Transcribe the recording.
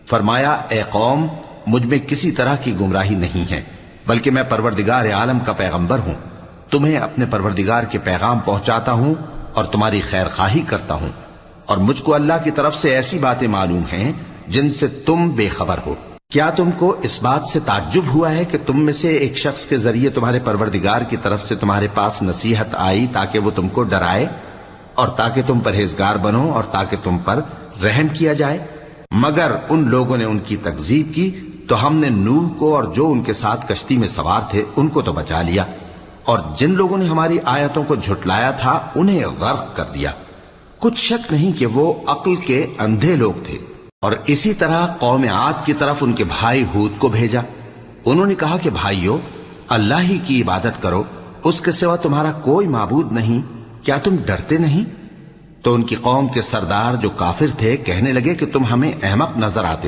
فرمایا اے قوم مجھ میں کسی طرح کی گمراہی نہیں ہے بلکہ میں پروردگار عالم کا پیغمبر ہوں، تمہیں اپنے پروردگار کے پیغام پہنچاتا ہوں اور تمہاری خیر خواہی کرتا ہوں، اور مجھ کو اللہ کی طرف سے ایسی باتیں معلوم ہیں جن سے تم بے خبر ہو۔ کیا تم کو اس بات سے تعجب ہوا ہے کہ تم میں سے ایک شخص کے ذریعے تمہارے پروردگار کی طرف سے تمہارے پاس نصیحت آئی تاکہ وہ تم کو ڈرائے اور تاکہ تم پرہیزگار بنو اور تاکہ تم پر رحم کیا جائے؟ مگر ان لوگوں نے ان کی تکذیب کی تو ہم نے نوح کو اور جو ان کے ساتھ کشتی میں سوار تھے ان کو تو بچا لیا، اور جن لوگوں نے ہماری آیتوں کو جھٹلایا تھا انہیں غرق کر دیا۔ کچھ شک نہیں کہ وہ عقل کے اندھے لوگ تھے۔ اور اسی طرح قوم عاد کی طرف ان کے بھائی ہود کو بھیجا، انہوں نے کہا کہ بھائیو اللہ ہی کی عبادت کرو، اس کے سوا تمہارا کوئی معبود نہیں، کیا تم ڈرتے نہیں؟ تو ان کی قوم کے سردار جو کافر تھے کہنے لگے کہ تم ہمیں احمق نظر آتے